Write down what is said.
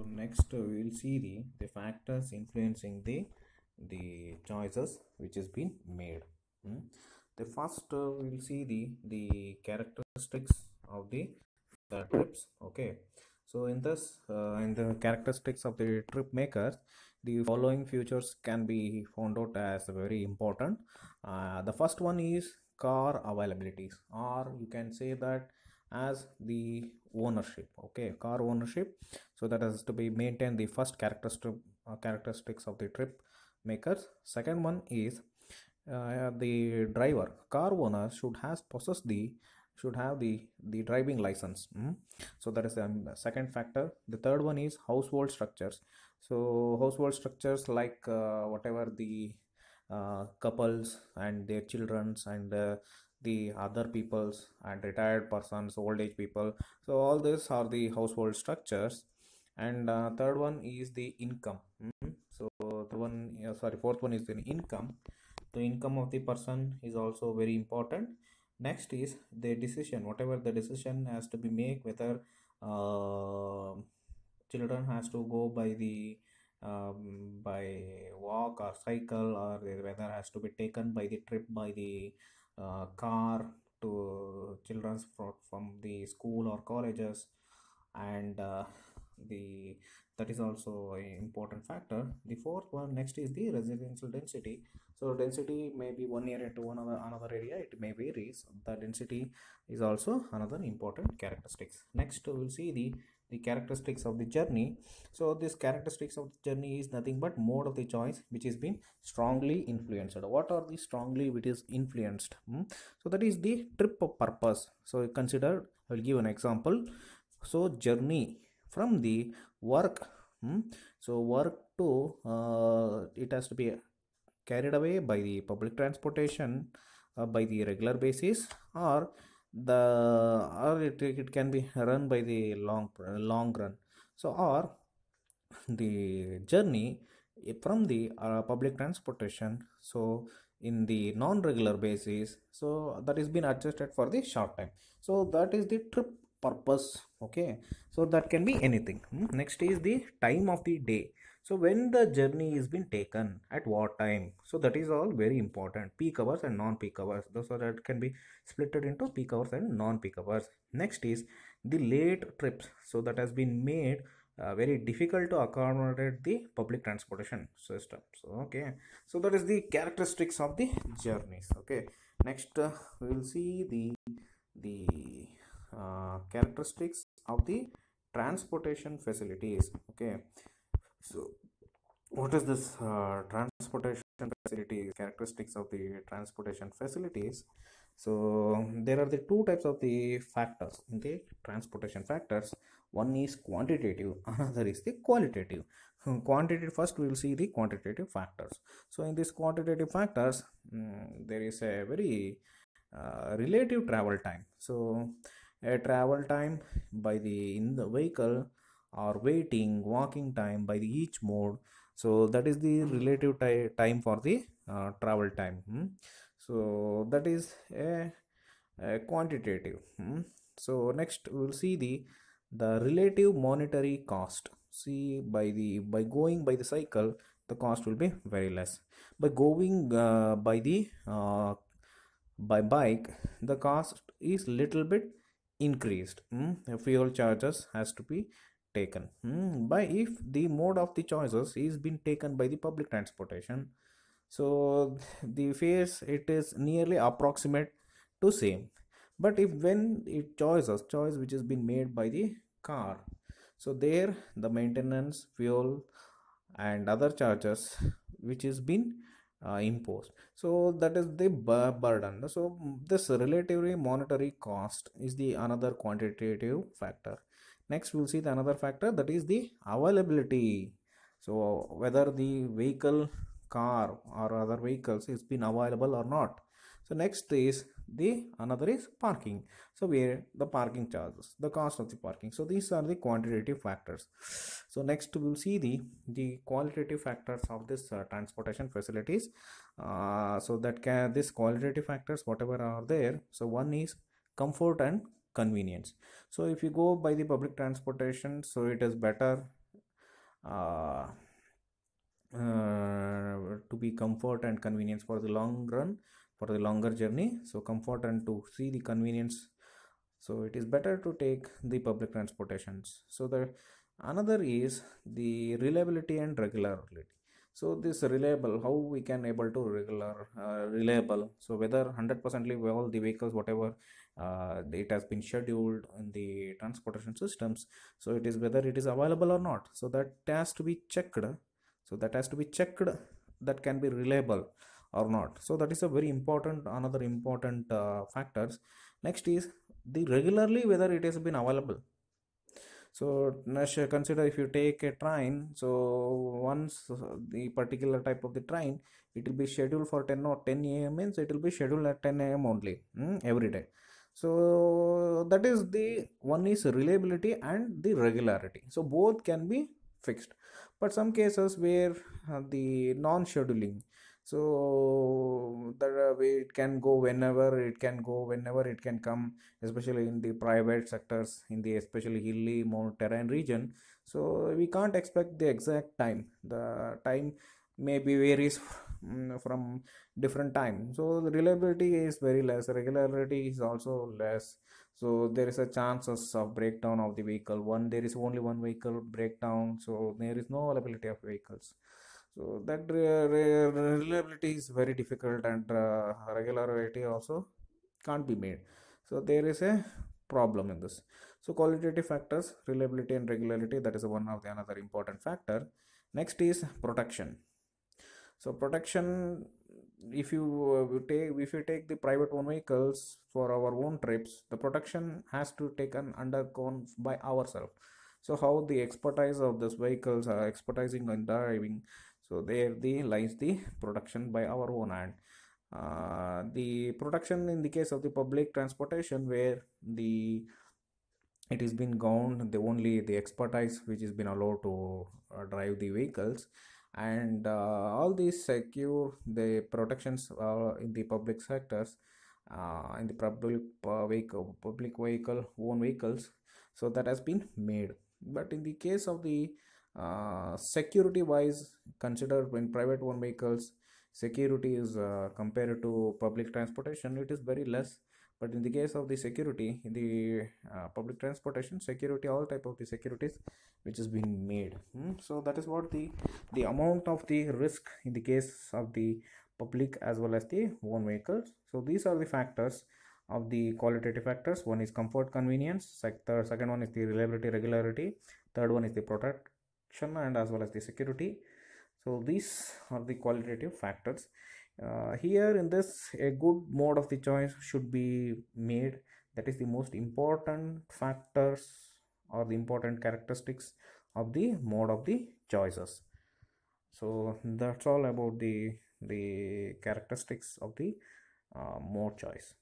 next we'll see the factors influencing the choices which has been made. Hmm. The first we'll see the characteristics of the trips. Okay, so in the characteristics of the trip makers, the following features can be found out as very important. The first one is car availabilities, or you can say that as the ownership. Okay, car ownership. So that has to be maintained, the first characteristics of the trip makers. Second one is the driver. Car owner should have the driving license. So that is the second factor. The third one is household structures. So household structures like whatever the couples and their childrens and the other peoples and retired persons, old age people. So all these are the household structures. And third one is the income. So the one, sorry, fourth one is the income. The income of the person is also very important. Next is the decision. Whatever the decision has to be made, whether children has to go by walk or cycle, or whether has to be taken by the trip by the car to children's from the school or colleges. And the that is also an important factor. The fourth one next is the residential density. So density may be one area to another area, it may varies. The density is also another important characteristics. Next we'll see the characteristics of the journey. So this characteristics of the journey is nothing but mode of the choice which has been strongly influenced. What are the strongly which is influenced? So that is the trip purpose. So consider, I will give an example. So journey from the work, so work to it has to be carried away by the public transportation by the regular basis, or it can be run by the long run. So or the journey from the public transportation, so in the non-regular basis, so that is been adjusted for the short time. So that is the trip purpose. Okay, so that can be anything. Next is the time of the day. So when the journey is been taken at what time, so that is all very important. Peak hours and non-peak hours, those are that can be splitted into peak hours and non-peak hours. Next is the late trips, so that has been made very difficult to accommodate the public transportation system. So okay, so that is the characteristics of the journeys. Okay, next we will see the characteristics of the transportation facilities. Okay, so what is this transportation facilities, characteristics of the transportation facilities? So there are the two types of the factors in the transportation factors. One is quantitative, another is the qualitative. Quantitative, first we will see the quantitative factors. So in this quantitative factors, there is a very relative travel time. So a travel time by the in the vehicle, or waiting walking time by the each mode. So that is the relative time for the travel time. So that is a quantitative. So next we will see the relative monetary cost. See, by going by the cycle, the cost will be very less. By going by bike, the cost is little bit increased. Fuel charges has to be taken. By if the mode of the choices is been taken by the public transportation, so the fares it is nearly approximate to same. But if when it choice which has been made by the car, so there the maintenance, fuel and other charges which is been imposed. So that is the burden. So this relatively monetary cost is the another quantitative factor. Next we'll see the another factor, that is the availability. So whether the vehicle, car or other vehicles is been available or not. So next is the another is parking. So where the parking charges, the cost of the parking. So these are the quantitative factors. So next we will see the qualitative factors of this transportation facilities. So that can this qualitative factors whatever are there. So one is comfort and convenience. So if you go by the public transportation, so it is better uh, to be comfort and convenience for the long run, for the longer journey. So comfort and to see the convenience, so it is better to take the public transportations. So the another is the reliability and regularity. So this reliable, how we can able to reliable, so whether 100% all the vehicles whatever it has been scheduled in the transportation systems, so it is whether it is available or not, so that has to be checked. So that has to be checked, that can be reliable or not. So that is a very important, another important factors. Next is the regularly whether it has been available. So consider if you take a train, so once the particular type of the train, it will be scheduled for 10 or 10 a.m. means it will be scheduled at 10 a.m. only, every day. So that is the one is reliability and the regularity. So both can be fixed. But some cases where the non-scheduling, so that way it can go whenever it can go, whenever it can come, especially in the private sectors, in the especially hilly more terrain region. So we can't expect the exact time. The time maybe varies from different time. So the reliability is very less, regularity is also less. So there is a chances of breakdown of the vehicle. One, there is only one vehicle breakdown, so there is no availability of vehicles. So that reliability is very difficult, and regularity also can't be made. So there is a problem in this. So qualitative factors, reliability and regularity, that is one of the another important factor. Next is protection. So protection, if you take the private owned vehicles for our own trips, the protection has to taken undergone by ourselves. So how the expertise of these vehicles are expertising on driving, so there the lies the protection by our own hand. The protection in the case of the public transportation, where the it has been gone the only the expertise which has been allowed to drive the vehicles, and all these secure the protections in the public sectors, in the public vehicle own vehicles, so that has been made. But in the case of the security wise, consider when private owned vehicles, security is compared to public transportation, it is very less. But in the case of the security in the public transportation, security, all type of the securities which is being made. So that is what the amount of the risk in the case of the public as well as the own vehicles. So these are the factors of the qualitative factors. One is comfort, convenience. Second one is the reliability, regularity. Third one is the protection and as well as the security. So these are the qualitative factors. Here in this, a good mode of the choice should be made. That is the most important factors or the important characteristics of the mode of the choices. So that's all about the characteristics of the mode choice.